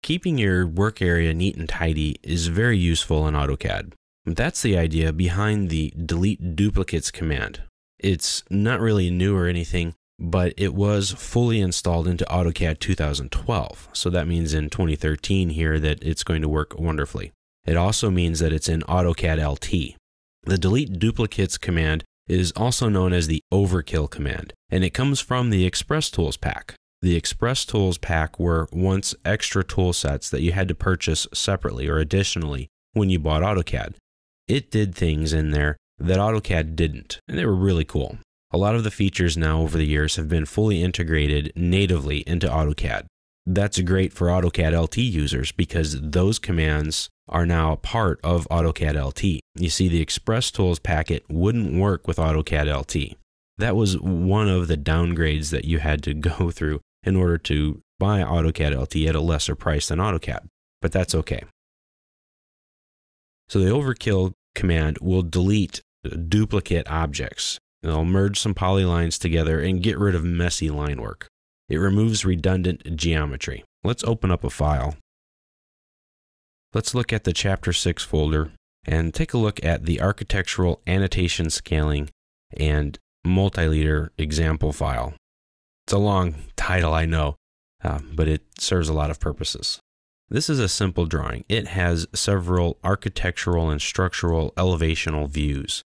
Keeping your work area neat and tidy is very useful in AutoCAD. That's the idea behind the delete duplicates command. It's not really new or anything, but it was fully installed into AutoCAD 2012. So that means in 2013 here that it's going to work wonderfully. It also means that it's in AutoCAD LT. The delete duplicates command is also known as the overkill command, and it comes from the Express Tools pack. The Express Tools pack were once extra tool sets that you had to purchase separately or additionally when you bought AutoCAD. It did things in there that AutoCAD didn't, and they were really cool. A lot of the features now over the years have been fully integrated natively into AutoCAD. That's great for AutoCAD LT users because those commands are now part of AutoCAD LT. You see, the Express Tools packet wouldn't work with AutoCAD LT. That was one of the downgrades that you had to go through in order to buy AutoCAD LT at a lesser price than AutoCAD, but that's okay. So the overkill command will delete duplicate objects. It'll merge some polylines together and get rid of messy line work. It removes redundant geometry. Let's open up a file. Let's look at the Chapter 6 folder and take a look at the architectural annotation scaling and multi-liter example file. It's a long title, I know, but it serves a lot of purposes. This is a simple drawing. It has several architectural and structural elevational views.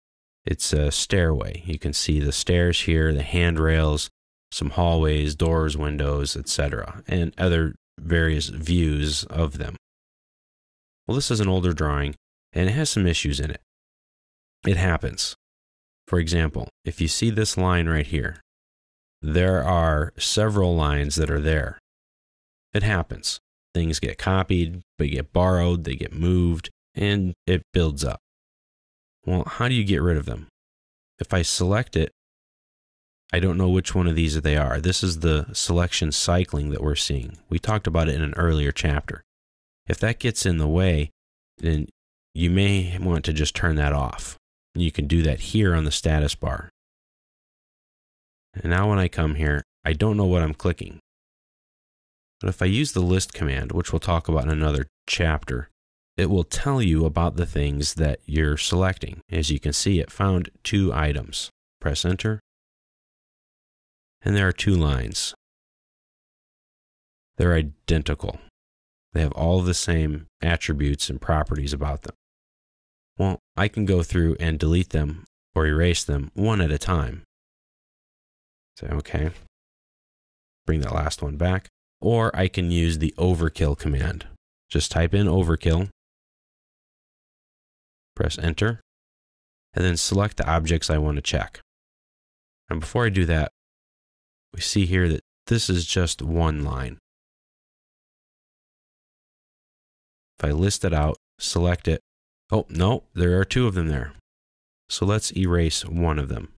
It's a stairway. You can see the stairs here, the handrails, some hallways, doors, windows, etc., and other various views of them. Well, this is an older drawing, and it has some issues in it. It happens. For example, if you see this line right here, there are several lines that are there. It happens. Things get copied, they get borrowed, they get moved, and it builds up. Well, how do you get rid of them? If I select it, I don't know which one of these they are. This is the selection cycling that we're seeing. We talked about it in an earlier chapter. If that gets in the way, then you may want to just turn that off. You can do that here on the status bar. And now when I come here, I don't know what I'm clicking. But if I use the list command, which we'll talk about in another chapter, it will tell you about the things that you're selecting. As you can see, it found 2 items. Press enter, and there are 2 lines. They're identical. They have all the same attributes and properties about them. Well, I can go through and delete them or erase them one at a time. Say, okay, bring that last one back. Or I can use the overkill command. Just type in overkill, press enter, and then select the objects I want to check. And before I do that, we see here that this is just one line. If I list it out, select it, oh no, there are 2 of them there. So let's erase one of them.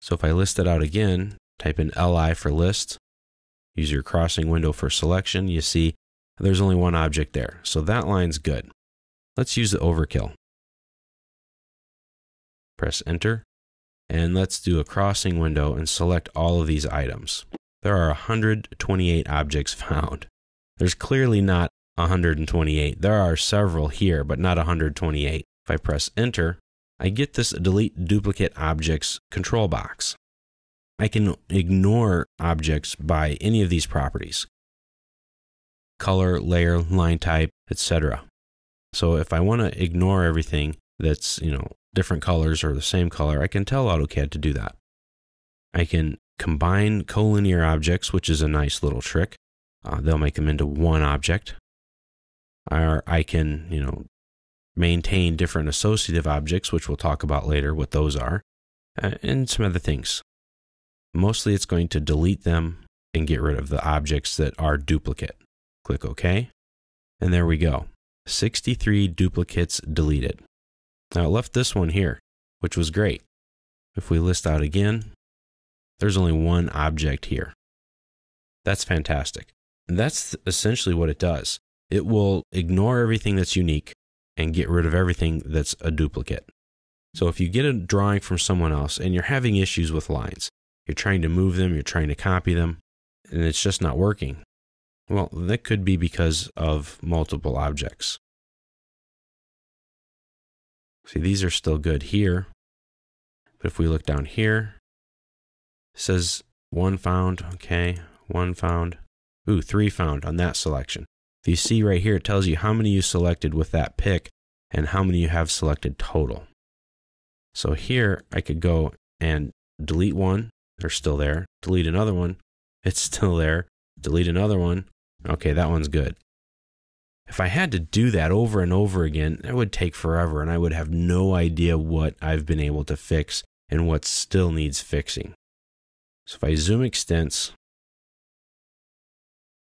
So if I list it out again, type in LI for list, use your crossing window for selection, you see there's only one object there. So that line's good. Let's use the overkill. Press enter, and let's do a crossing window and select all of these items. There are 128 objects found. There's clearly not 128. There are several here, but not 128. If I press enter, I get this delete duplicate objects control box. I can ignore objects by any of these properties: color, layer, line type, etc. So if I want to ignore everything that's, different colors or the same color, I can tell AutoCAD to do that. I can combine collinear objects, which is a nice little trick. They'll make them into one object. Or I can, maintain different associative objects, which we'll talk about later what those are, and some other things. Mostly it's going to delete them and get rid of the objects that are duplicate. Click OK, and there we go. 63 duplicates deleted. Now it left this one here, which was great. If we list out again, there's only one object here. That's fantastic. And that's essentially what it does. It will ignore everything that's unique and get rid of everything that's a duplicate. So if you get a drawing from someone else and you're having issues with lines, you're trying to move them, you're trying to copy them, and it's just not working, Well, that could be because of multiple objects. See, these are still good here. But if we look down here, it says 1 found, okay, 1 found. Ooh, 3 found on that selection. If you see right here, it tells you how many you selected with that pick and how many you have selected total. So here I could go and delete one, they're still there. Delete another one, it's still there. Delete another one, okay, that one's good. If I had to do that over and over again, it would take forever and I would have no idea what I've been able to fix and what still needs fixing. So if I zoom extents,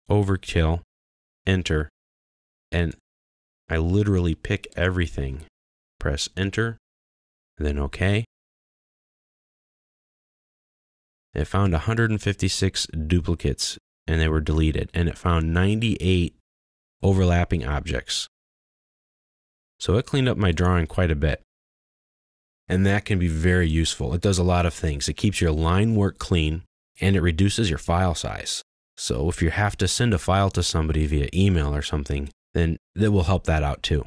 overkill, enter, and I literally pick everything, press enter, then OK. It found 156 duplicates and they were deleted, and it found 98 overlapping objects. So it cleaned up my drawing quite a bit. And that can be very useful. It does a lot of things. It keeps your line work clean and it reduces your file size. So if you have to send a file to somebody via email or something, then that will help that out too.